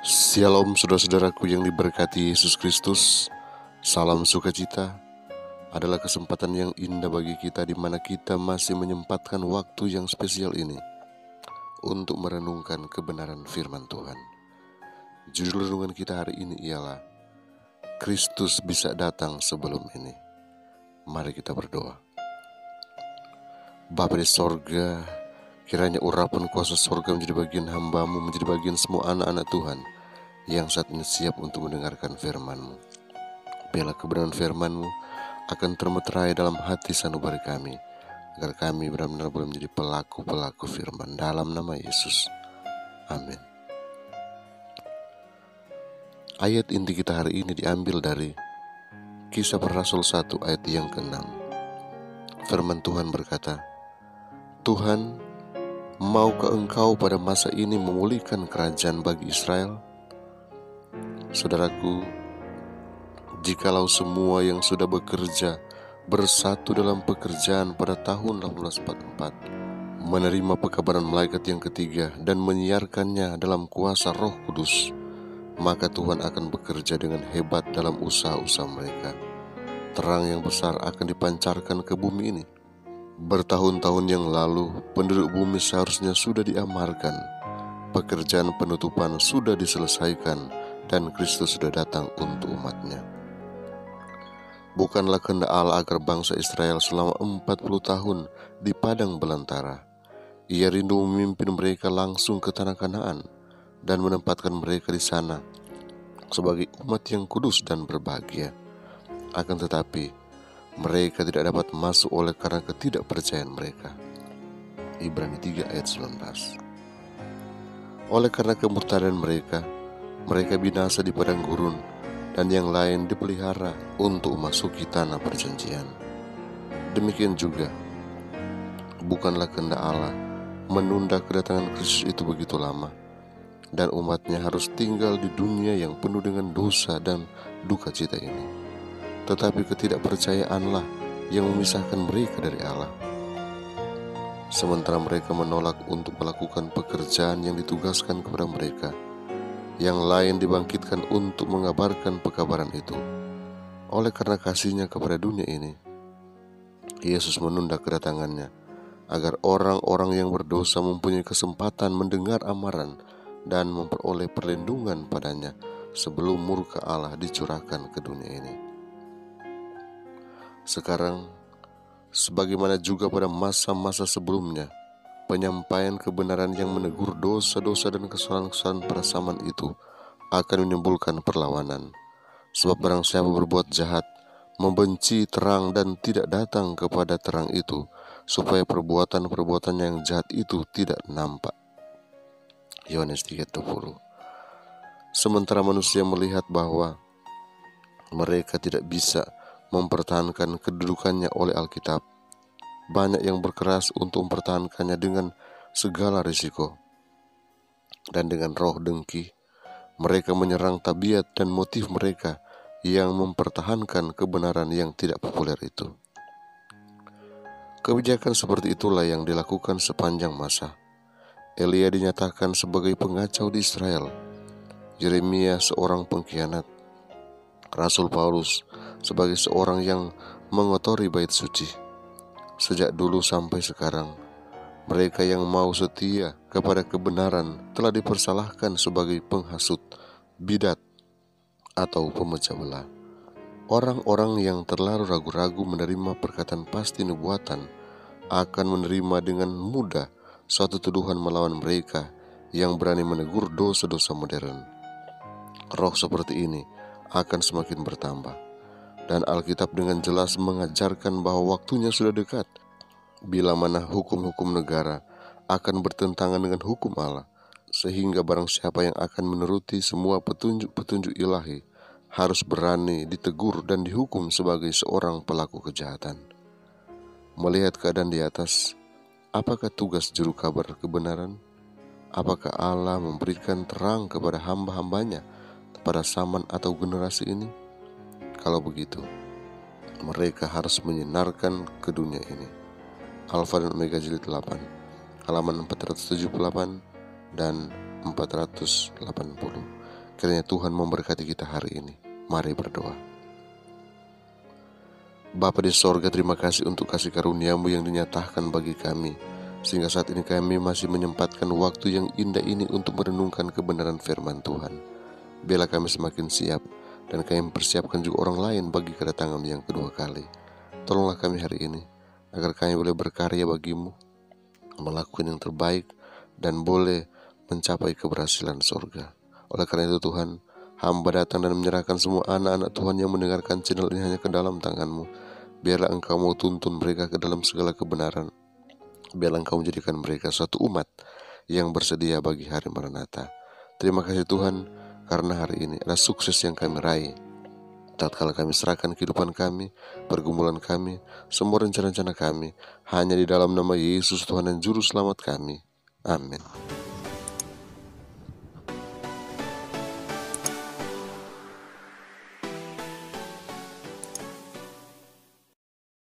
Shalom saudara-saudaraku yang diberkati Yesus Kristus. Salam sukacita. Adalah kesempatan yang indah bagi kita di mana kita masih menyempatkan waktu yang spesial ini untuk merenungkan kebenaran firman Tuhan. Judul renungan kita hari ini ialah Kristus bisa datang sebelum ini. Mari kita berdoa. Bapa di sorga, kiranya urapan kuasa sorga menjadi bagian hamba-Mu, menjadi bagian semua anak-anak Tuhan yang saat ini siap untuk mendengarkan firman-Mu. Biarlah kebenaran firman-Mu akan termeterai dalam hati sanubari kami, agar kami benar-benar boleh menjadi pelaku-pelaku firman dalam nama Yesus. Amin. Ayat inti kita hari ini diambil dari Kisah Para Rasul 1 ayat yang ke-6. Firman Tuhan berkata, Tuhan, maukah Engkau pada masa ini memulihkan kerajaan bagi Israel? Saudaraku, jikalau semua yang sudah bekerja bersatu dalam pekerjaan pada tahun 1844, menerima pekabaran malaikat yang ketiga dan menyiarkannya dalam kuasa Roh Kudus, maka Tuhan akan bekerja dengan hebat dalam usaha-usaha mereka. Terang yang besar akan dipancarkan ke bumi ini. Bertahun-tahun yang lalu, penduduk bumi seharusnya sudah diamarkan. Pekerjaan penutupan sudah diselesaikan dan Kristus sudah datang untuk umatnya. Bukanlah kehendak Allah agar bangsa Israel selama 40 tahun di padang belantara. Ia rindu memimpin mereka langsung ke tanah Kanaan dan menempatkan mereka di sana sebagai umat yang kudus dan berbahagia. Akan tetapi, mereka tidak dapat masuk oleh karena ketidakpercayaan mereka. Ibrani 3 ayat 19. Oleh karena kemurtadan mereka binasa di padang gurun, dan yang lain dipelihara untuk memasuki tanah perjanjian. Demikian juga, bukanlah kehendak Allah menunda kedatangan Kristus itu begitu lama, dan umatnya harus tinggal di dunia yang penuh dengan dosa dan duka cita ini. Tetapi ketidakpercayaanlah yang memisahkan mereka dari Allah. Sementara mereka menolak untuk melakukan pekerjaan yang ditugaskan kepada mereka, yang lain dibangkitkan untuk mengabarkan pekabaran itu. Oleh karena kasihnya kepada dunia ini, Yesus menunda kedatangannya, agar orang-orang yang berdosa mempunyai kesempatan mendengar amaran dan memperoleh perlindungan padanya sebelum murka Allah dicurahkan ke dunia ini. Sekarang, sebagaimana juga pada masa-masa sebelumnya, penyampaian kebenaran yang menegur dosa-dosa dan kesalahan-kesalahan pada zaman itu akan menimbulkan perlawanan. Sebab barang siapa berbuat jahat, membenci terang dan tidak datang kepada terang itu, supaya perbuatan-perbuatan yang jahat itu tidak nampak. Yohanes 3:20. Sementara manusia melihat bahwa mereka tidak bisa mempertahankan kedudukannya oleh Alkitab, banyak yang berkeras untuk mempertahankannya dengan segala risiko. Dan dengan roh dengki, mereka menyerang tabiat dan motif mereka yang mempertahankan kebenaran yang tidak populer itu. Kebijakan seperti itulah yang dilakukan sepanjang masa. Elia dinyatakan sebagai pengacau di Israel, Yeremia seorang pengkhianat, Rasul Paulus sebagai seorang yang mengotori bait suci. Sejak dulu sampai sekarang, mereka yang mau setia kepada kebenaran telah dipersalahkan sebagai penghasut, bidat, atau pemecah belah. Orang-orang yang terlalu ragu-ragu menerima perkataan pasti nubuatan akan menerima dengan mudah suatu tuduhan melawan mereka yang berani menegur dosa-dosa modern. Roh seperti ini akan semakin bertambah, dan Alkitab dengan jelas mengajarkan bahwa waktunya sudah dekat, bila mana hukum-hukum negara akan bertentangan dengan hukum Allah, sehingga barang siapa yang akan menuruti semua petunjuk-petunjuk ilahi harus berani ditegur dan dihukum sebagai seorang pelaku kejahatan. Melihat keadaan di atas, apakah tugas juru kabar kebenaran? Apakah Allah memberikan terang kepada hamba-hambanya pada zaman atau generasi ini? Kalau begitu, mereka harus menyinarkan ke dunia ini. Alfa dan Omega jilid 8, halaman 478 dan 480. Kiranya Tuhan memberkati kita hari ini. Mari berdoa. Bapa di sorga, terima kasih untuk kasih karunia-Mu yang dinyatakan bagi kami, sehingga saat ini kami masih menyempatkan waktu yang indah ini untuk merenungkan kebenaran firman Tuhan. Biarlah kami semakin siap, dan kami mempersiapkan juga orang lain bagi kedatangan yang kedua kali. Tolonglah kami hari ini, agar kami boleh berkarya bagi-Mu, melakukan yang terbaik, dan boleh mencapai keberhasilan surga. Oleh karena itu Tuhan, hamba datang dan menyerahkan semua anak-anak Tuhan yang mendengarkan channel ini hanya ke dalam tangan-Mu. Biarlah Engkau mau tuntun mereka ke dalam segala kebenaran. Biarlah Engkau menjadikan mereka suatu umat yang bersedia bagi hari Maranatha. Terima kasih Tuhan, karena hari ini ada sukses yang kami raih. Tatkala kami serahkan kehidupan kami, pergumulan kami, semua rencana-rencana kami, hanya di dalam nama Yesus Tuhan dan Juru Selamat kami. Amin.